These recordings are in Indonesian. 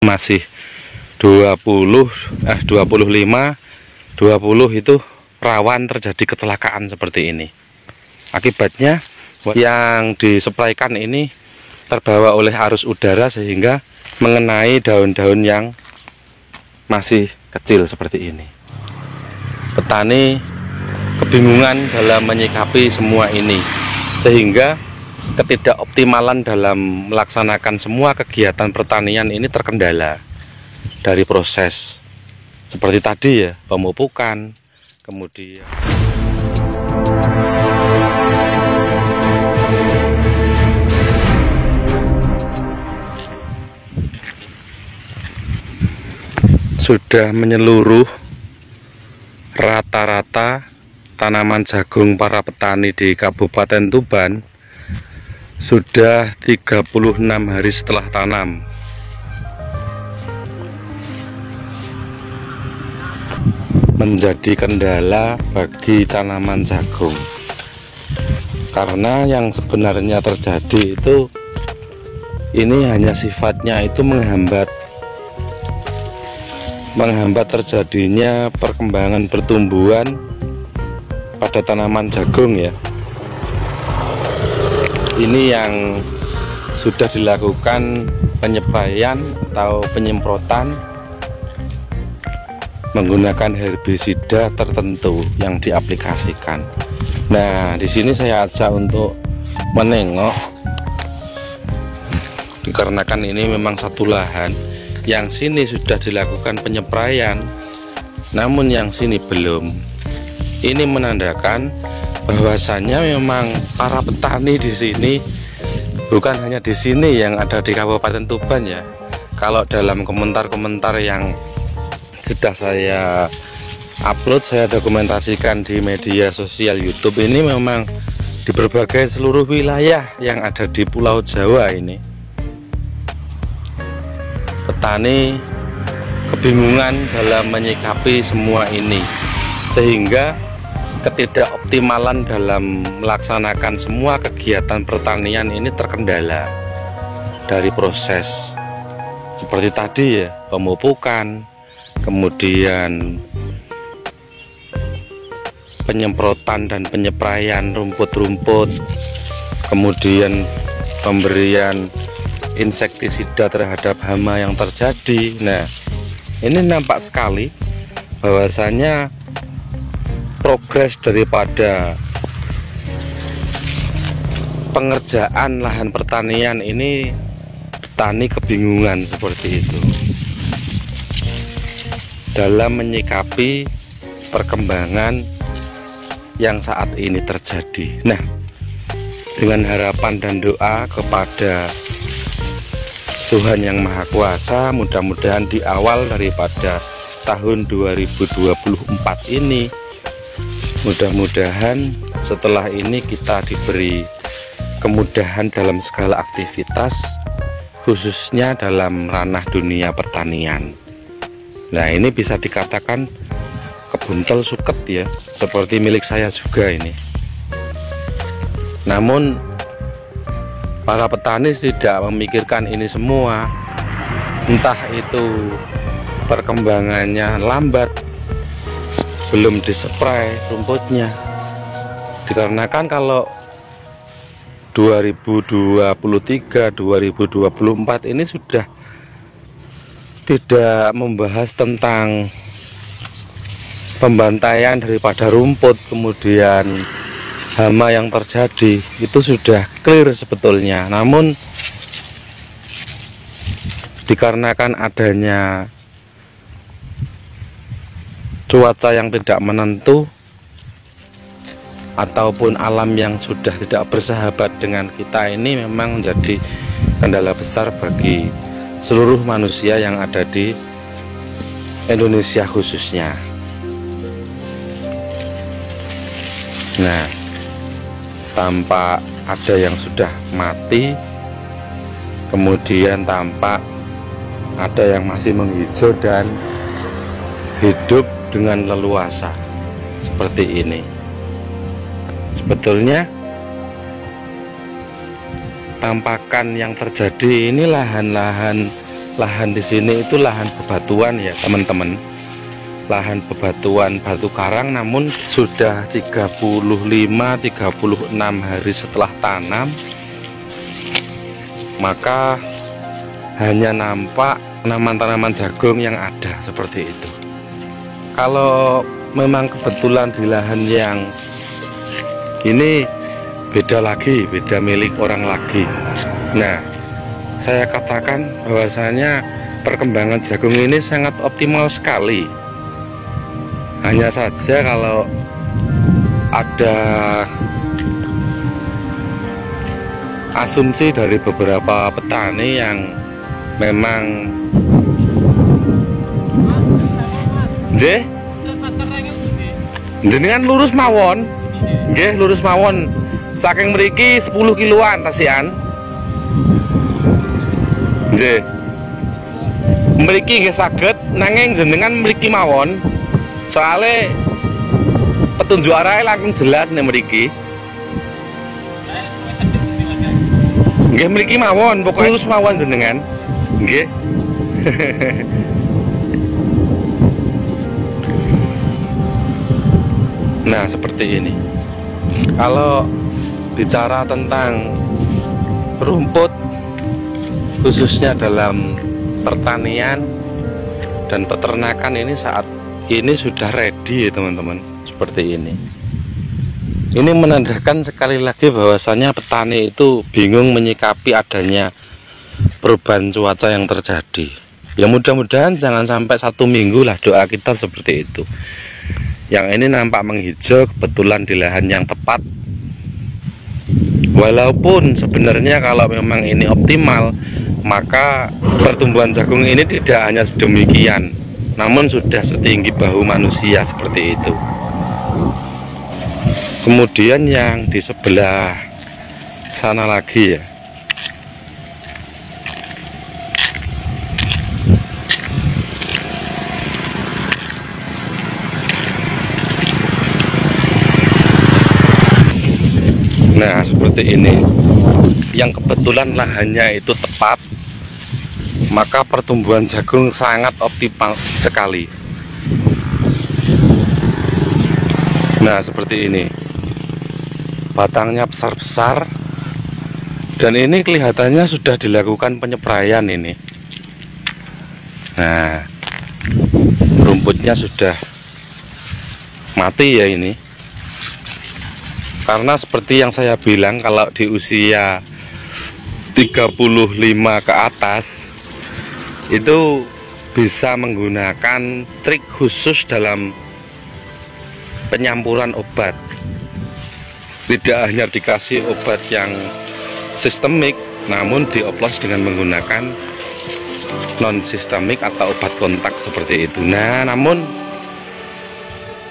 masih 20, 25, 20 itu rawan terjadi kecelakaan seperti ini. Akibatnya yang dispraykan ini terbawa oleh arus udara sehingga mengenai daun-daun yang masih kecil seperti ini. Petani kebingungan dalam menyikapi semua ini, sehingga ketidakoptimalan dalam melaksanakan semua kegiatan pertanian ini terkendala dari proses seperti tadi ya, pemupukan, kemudian sudah menyeluruh rata-rata tanaman jagung para petani di Kabupaten Tuban sudah 36 hari setelah tanam. Menjadi kendala bagi tanaman jagung, karena yang sebenarnya terjadi itu ini hanya sifatnya itu menghambat terjadinya perkembangan pertumbuhan pada tanaman jagung ya. Ini yang sudah dilakukan penyepraian atau penyemprotan menggunakan herbisida tertentu yang diaplikasikan. Nah, di sini saya ajak untuk menengok, dikarenakan ini memang satu lahan. Yang sini sudah dilakukan penyepraian, namun yang sini belum. Ini menandakan bahwasannya memang para petani di sini, bukan hanya di sini yang ada di Kabupaten Tuban ya. Kalau dalam komentar-komentar yang sudah saya upload, saya dokumentasikan di media sosial YouTube, ini memang di berbagai seluruh wilayah yang ada di Pulau Jawa ini petani kebingungan dalam menyikapi semua ini, sehingga ketidakoptimalan dalam melaksanakan semua kegiatan pertanian ini terkendala dari proses seperti tadi ya, pemupukan, kemudian penyemprotan dan penyepraian rumput-rumput, kemudian pemberian insektisida terhadap hama yang terjadi. Nah, ini nampak sekali bahwasanya progres daripada pengerjaan lahan pertanian ini, petani kebingungan seperti itu dalam menyikapi perkembangan yang saat ini terjadi. Nah, dengan harapan dan doa kepada Tuhan Yang Maha Kuasa, mudah-mudahan di awal daripada tahun 2024 ini, mudah-mudahan setelah ini kita diberi kemudahan dalam segala aktivitas, khususnya dalam ranah dunia pertanian. Nah, ini bisa dikatakan kebuntel suket ya, seperti milik saya juga ini. Namun para petani tidak memikirkan ini semua, entah itu perkembangannya lambat, belum dispray rumputnya, dikarenakan kalau 2023, 2024 ini sudah tidak membahas tentang pembantaian daripada rumput, kemudian hama yang terjadi, itu sudah clear sebetulnya. Namun dikarenakan adanya cuaca yang tidak menentu ataupun alam yang sudah tidak bersahabat dengan kita, ini memang menjadi kendala besar bagi seluruh manusia yang ada di Indonesia khususnya. Nah, tampak ada yang sudah mati, kemudian tampak ada yang masih menghijau dan hidup dengan leluasa seperti ini. Sebetulnya tampakan yang terjadi ini lahan-lahan lahan di sini itu lahan bebatuan ya teman-teman, lahan bebatuan batu karang, namun sudah 35-36 hari setelah tanam, maka hanya nampak tanaman-tanaman jagung yang ada seperti itu. Kalau memang kebetulan di lahan yang ini beda lagi, beda milik orang lagi. Nah, saya katakan bahwasanya perkembangan jagung ini sangat optimal sekali. Hanya saja kalau ada asumsi dari beberapa petani yang memang jenengan lurus mawon, nggih lurus mawon. Saking mriki 10 kiloan tasian. Nggih. Mriki nggih saged, nanging jenengan mriki mawon. Soale petunjuk arahe langkung jelas nek mriki. Nggih mriki mawon, pokoke lurus mawon jenengan. Nggih. Nah, seperti ini. Kalau bicara tentang rumput, khususnya dalam pertanian dan peternakan, ini saat ini sudah ready teman-teman, seperti ini. Ini menandakan sekali lagi bahwasannya petani itu bingung menyikapi adanya perubahan cuaca yang terjadi. Ya mudah-mudahan jangan sampai 1 minggu lah, doa kita seperti itu. Yang ini nampak menghijau kebetulan di lahan yang tepat. Walaupun sebenarnya kalau memang ini optimal, maka pertumbuhan jagung ini tidak hanya sedemikian, namun sudah setinggi bahu manusia seperti itu. Kemudian yang di sebelah sana lagi ya, nah seperti ini, yang kebetulan lahannya itu tepat, maka pertumbuhan jagung sangat optimal sekali. Nah seperti ini, batangnya besar-besar, dan ini kelihatannya sudah dilakukan penyepraian ini. Nah, rumputnya sudah mati ya ini. Karena seperti yang saya bilang, kalau di usia 35 ke atas itu bisa menggunakan trik khusus dalam penyampuran obat. Tidak hanya dikasih obat yang sistemik, namun dioplos dengan menggunakan non sistemik atau obat kontak seperti itu. Nah, namun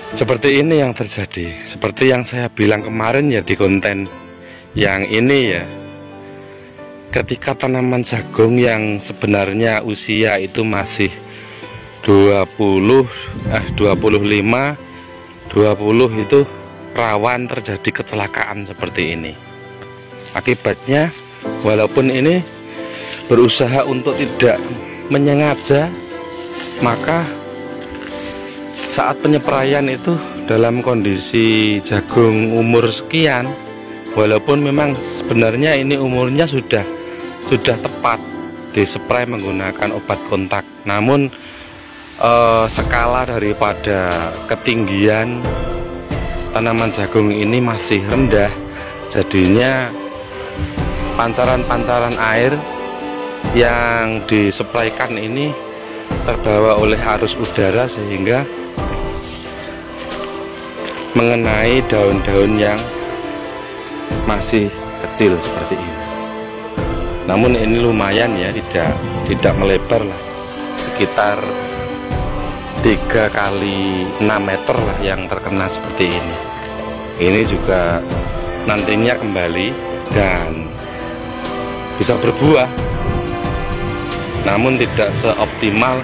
seperti ini yang terjadi, seperti yang saya bilang kemarin ya di konten yang ini ya, ketika tanaman jagung yang sebenarnya usia itu masih 20 itu rawan terjadi kecelakaan seperti ini. Akibatnya, walaupun ini berusaha untuk tidak menyengaja, maka saat penyepraian itu dalam kondisi jagung umur sekian, walaupun memang sebenarnya ini umurnya sudah tepat dispray menggunakan obat kontak, namun skala daripada ketinggian tanaman jagung ini masih rendah, jadinya pancaran-pancaran air yang dispraykan ini terbawa oleh arus udara sehingga mengenai daun-daun yang masih kecil seperti ini. Namun ini lumayan ya, tidak melebar lah, sekitar 3 kali 6 meter lah yang terkena seperti ini. Ini juga nantinya kembali dan bisa berbuah, namun tidak seoptimal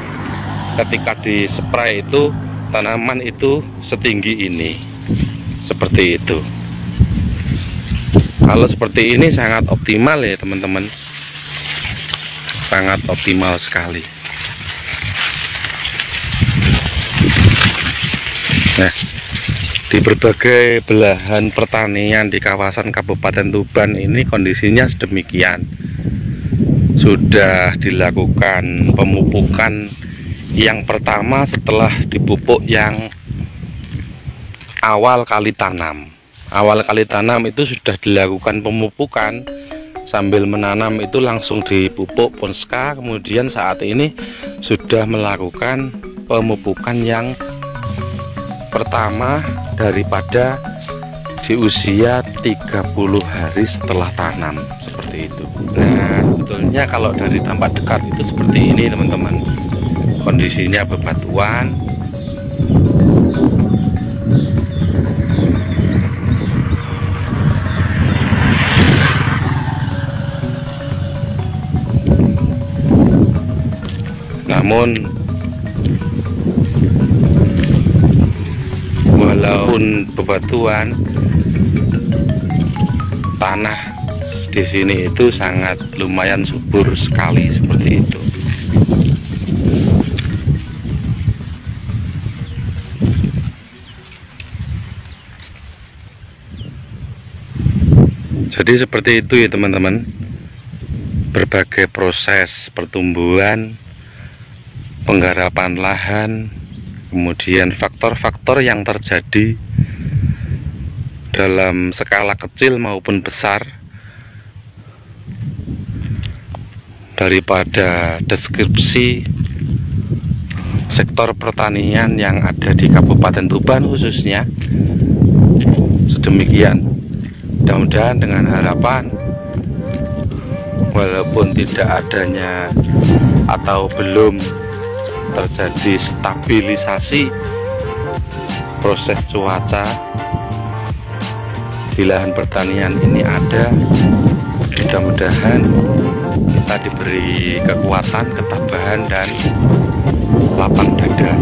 ketika dispray itu tanaman itu setinggi ini. Seperti itu. Kalau seperti ini sangat optimal ya teman-teman, sangat optimal sekali. Nah, di berbagai belahan pertanian di kawasan Kabupaten Tuban ini kondisinya sedemikian. Sudah dilakukan pemupukan yang pertama setelah dipupuk yang awal kali tanam. Awal kali tanam itu sudah dilakukan pemupukan, sambil menanam itu langsung dipupuk Ponska. Kemudian saat ini sudah melakukan pemupukan yang pertama daripada di usia 30 hari setelah tanam, seperti itu. Nah, sebetulnya kalau dari tampak dekat itu seperti ini teman-teman, kondisinya bebatuan. Namun walaupun bebatuan, tanah di sini itu sangat lumayan subur sekali, seperti itu. Jadi seperti itu ya teman-teman, berbagai proses pertumbuhan, penggarapan lahan, kemudian faktor-faktor yang terjadi dalam skala kecil maupun besar daripada deskripsi sektor pertanian yang ada di Kabupaten Tuban khususnya. Sedemikian. Mudah-mudahan dengan harapan walaupun tidak adanya atau belum terjadi stabilisasi proses cuaca di lahan pertanian ini ada, mudah-mudahan kita diberi kekuatan, ketabahan dan lapang dada.